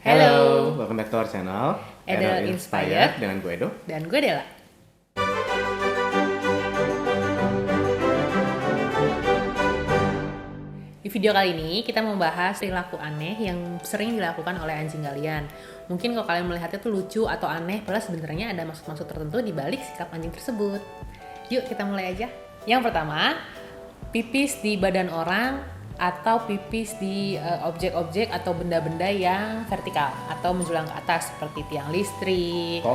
Hello, welcome back to our channel Edo Inspired dengan gue Edo. Dan gue Dela. Di video kali ini kita membahas perilaku aneh yang sering dilakukan oleh anjing kalian. Mungkin kalau kalian melihatnya tuh lucu atau aneh, padahal sebenarnya ada maksud-maksud tertentu di balik sikap anjing tersebut. Yuk kita mulai aja. Yang pertama, pipis di badan orang atau pipis di objek-objek atau benda-benda yang vertikal atau menjulang ke atas seperti tiang listrik,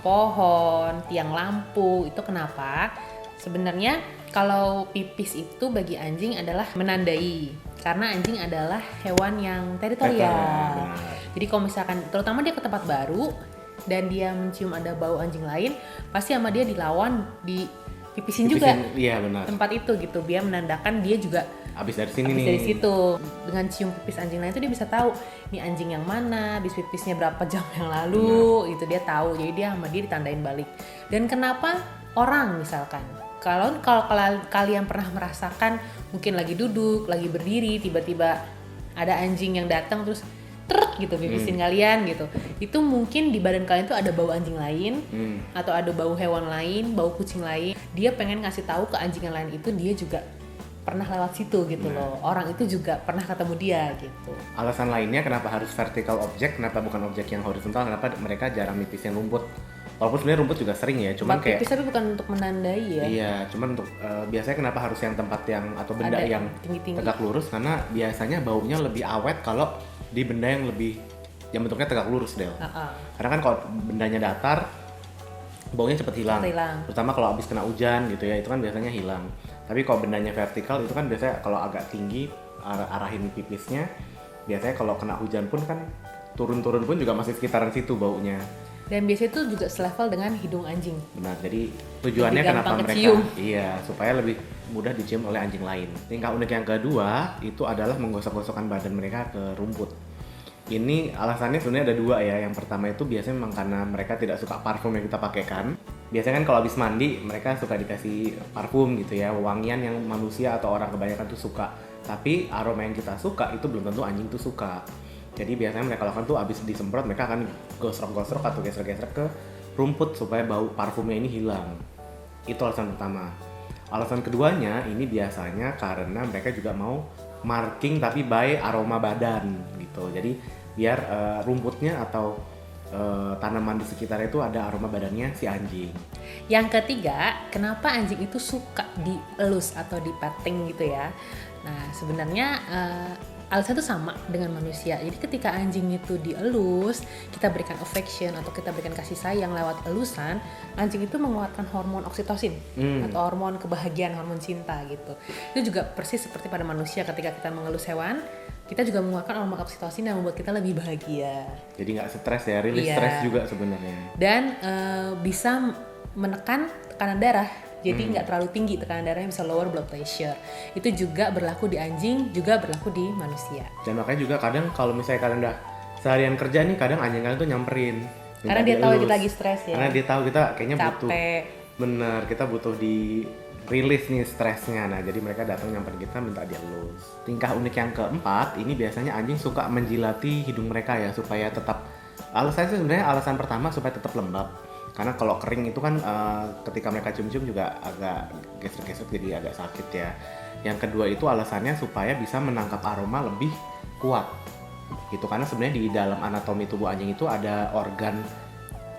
pohon, tiang lampu. Itu kenapa? Sebenarnya kalau pipis itu bagi anjing adalah menandai, karena anjing adalah hewan yang teritorial. Jadi kalau misalkan terutama dia ke tempat baru dan dia mencium ada bau anjing lain, pasti sama dia dilawan, dipipisin juga. Iya benar. Tempat itu gitu, biar menandakan dia juga Abis dari sini habis nih. dari situ. Dengan cium pipis anjing lain itu dia bisa tahu ini anjing yang mana, habis pipisnya berapa jam yang lalu, itu dia tahu. Jadi dia sama dia ditandain balik. Dan kenapa orang misalkan kalau kalian pernah merasakan mungkin lagi duduk, lagi berdiri, tiba-tiba ada anjing yang datang terus truk gitu pipisin kalian gitu. Itu mungkin di badan kalian tuh ada bau anjing lain atau ada bau hewan lain, bau kucing lain. Dia pengen ngasih tahu ke anjing yang lain itu dia juga pernah lewat situ gitu loh. Orang itu juga pernah ketemu dia gitu. Alasan lainnya kenapa harus vertical object, kenapa bukan objek yang horizontal, kenapa mereka jarang nipisin rumput. Walaupun sebenarnya rumput juga sering ya, cuman kayak pipis tapi bukan untuk menandai ya. Iya, cuman untuk biasanya kenapa harus yang tempat yang atau benda Ada yang tinggi-tinggi. tegak lurus, karena biasanya baunya lebih awet kalau di benda yang lebih yang bentuknya tegak lurus, Del. Karena kan kalau bendanya datar, baunya cepet hilang. Terutama kalau habis kena hujan gitu ya, itu kan biasanya hilang. Tapi kalau bendanya vertikal itu kan biasanya kalau agak tinggi arahin pipisnya, biasanya kalau kena hujan pun kan turun-turun pun juga masih sekitaran situ baunya. Dan biasanya itu juga selevel dengan hidung anjing. Benar, jadi tujuannya lebih kenapa mereka kecium. Iya, supaya lebih mudah dicium oleh anjing lain. Tingkah unik yang kedua itu adalah menggosok-gosokkan badan mereka ke rumput. Ini alasannya sebenarnya ada dua ya. Yang pertama itu biasanya memang karena mereka tidak suka parfum yang kita pakaikan. Biasanya kan kalau habis mandi mereka suka dikasih parfum gitu ya, wangian yang manusia atau orang kebanyakan tuh suka. Tapi aroma yang kita suka itu belum tentu anjing tuh suka. Jadi biasanya mereka lakukan tuh habis disemprot mereka akan gosrok-gosrok atau gesrek-gesrek ke rumput supaya bau parfumnya ini hilang. Itu alasan pertama. Alasan keduanya ini biasanya karena mereka juga mau marking tapi by aroma badan gitu. Jadi biar rumputnya atau tanaman di sekitar itu ada aroma badannya si anjing. Yang ketiga, kenapa anjing itu suka dielus atau dipetting gitu ya? Nah sebenarnya alasan itu sama dengan manusia. Jadi ketika anjing itu dielus, kita berikan affection atau kita berikan kasih sayang lewat elusan, anjing itu mengeluarkan hormon oksitosin atau hormon kebahagiaan, hormon cinta gitu. Itu juga persis seperti pada manusia, ketika kita mengelus hewan, kita juga mengeluarkan hormon oksitosin yang membuat kita lebih bahagia. Jadi nggak stres ya, rilis stres juga sebenarnya. Dan bisa menekan tekanan darah. Jadi nggak terlalu tinggi tekanan darahnya, bisa lower blood pressure. Itu juga berlaku di anjing, juga berlaku di manusia. Dan makanya juga kadang kalau misalnya kalian udah seharian kerja nih, kadang anjing kalian tuh nyamperin. Karena dia tahu kita lagi stres ya. Karena dia tahu kita kayaknya capek. butuh. Bener, kita butuh di rilis nih stresnya. Nah jadi mereka datang nyamperin kita minta dielus. Tingkah unik yang keempat, ini biasanya anjing suka menjilati hidung mereka ya, supaya tetap, alasannya sebenarnya alasan pertama supaya tetap lembab. Karena kalau kering itu kan ketika mereka cium-cium juga agak gesek-gesek, jadi agak sakit ya. Yang kedua itu alasannya supaya bisa menangkap aroma lebih kuat gitu, karena sebenarnya di dalam anatomi tubuh anjing itu ada organ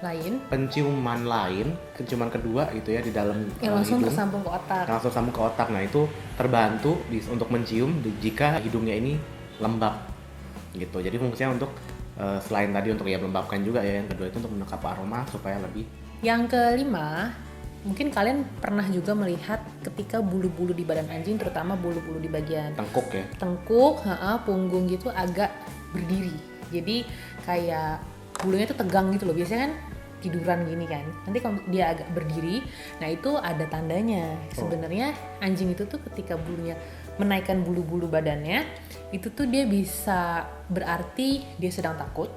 lain, penciuman lain, penciuman kedua gitu ya di dalam yang langsung hidung, tersambung ke otak. langsung sambung ke otak. Nah itu terbantu untuk mencium jika hidungnya ini lembab gitu. Jadi fungsinya untuk selain tadi untuk ya melembabkan juga ya, yang kedua itu untuk menangkap aroma supaya lebih. Yang kelima, mungkin kalian pernah juga melihat ketika bulu-bulu di badan anjing, terutama bulu-bulu di bagian Tengkuk ya? Tengkuk, punggung gitu agak berdiri. Jadi kayak bulunya tuh tegang gitu loh. Biasanya kan tiduran gini kan. Nanti kalau dia agak berdiri, nah itu ada tandanya. Sebenarnya anjing itu tuh ketika bulunya menaikkan bulu-bulu badannya, itu tuh dia bisa berarti dia sedang takut,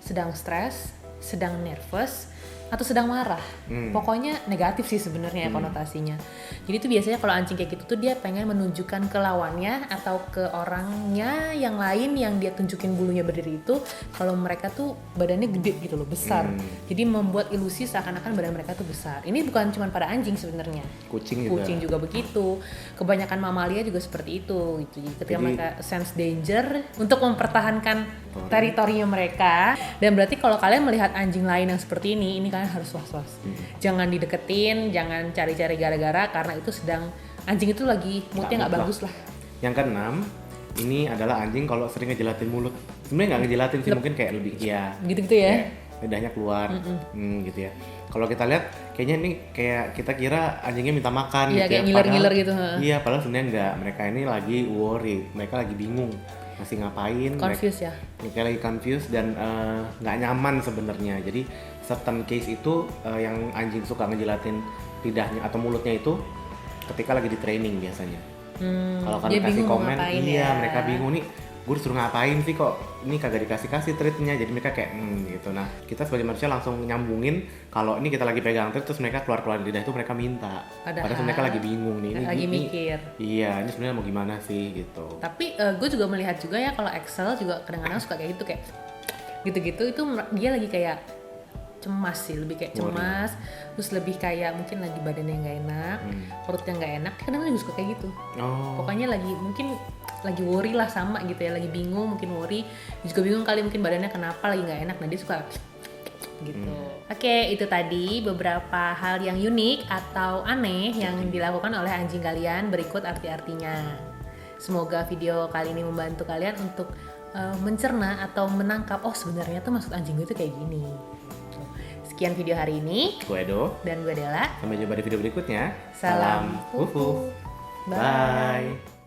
sedang stres, sedang nervous, atau sedang marah. Pokoknya negatif sih sebenarnya konotasinya. Jadi itu biasanya kalau anjing kayak gitu tuh dia pengen menunjukkan ke lawannya atau ke orangnya yang lain yang dia tunjukin bulunya berdiri itu kalau mereka tuh badannya gede gitu loh, besar. Jadi membuat ilusi seakan-akan badan mereka tuh besar. Ini bukan cuma pada anjing sebenarnya. Kucing juga begitu. Kebanyakan mamalia juga seperti itu gitu. Jadi ketika mereka sense danger untuk mempertahankan teritorinya mereka, dan berarti kalau kalian melihat anjing lain yang seperti ini kalian harus was-was. Jangan dideketin, jangan cari-cari gara-gara karena itu sedang anjing itu lagi moodnya nggak bagus lah. Yang keenam, ini adalah anjing kalau sering ngejelatin mulut. Sebenarnya nggak ngejelatin sih, mungkin kayak lebih gitu-gitu ya. Lidahnya keluar, gitu ya. Kalau kita lihat, kayaknya ini kayak kita kira anjingnya minta makan gitu ya. Kayak ngiler-ngiler gitu. Iya, padahal sebenarnya enggak. Mereka ini lagi worry, mereka lagi bingung, masih ngapain. Confused ya. Mereka lagi confused dan nggak nyaman sebenarnya. Jadi certain case itu yang anjing suka ngejelatin lidahnya atau mulutnya itu ketika lagi di training biasanya. Kalau kalian kasih komen, mereka bingung nih, gue disuruh ngapain sih kok ini kagak dikasih treatnya, jadi mereka kayak gitu. Nah kita sebagai manusia langsung nyambungin kalau ini kita lagi pegang treat terus mereka keluar lidah itu mereka minta, padahal mereka lagi bingung nih, lagi mikir. Iya, ini sebenarnya mau gimana sih gitu. Tapi gue juga melihat juga ya kalau Excel juga kadang-kadang suka kayak gitu, kayak gitu-gitu itu dia lagi kayak cemas sih, lebih kayak cemas, terus lebih kayak mungkin lagi badannya nggak enak, perutnya nggak enak, kadang-kadang juga suka kayak gitu. Pokoknya lagi mungkin lagi worry lah, sama gitu ya, lagi bingung, mungkin worry, dia juga bingung kali mungkin badannya kenapa lagi nggak enak, nah dia suka gitu. Oke, itu tadi beberapa hal yang unik atau aneh yang dilakukan oleh anjing kalian. Berikut arti-artinya. Semoga video kali ini membantu kalian untuk mencerna atau menangkap, oh sebenarnya tuh maksud anjing gue tuh kayak gini. Sekian video hari ini. Gue Edo. Dan gue Dela. Sampai jumpa di video berikutnya. Salam Wufu. Bye.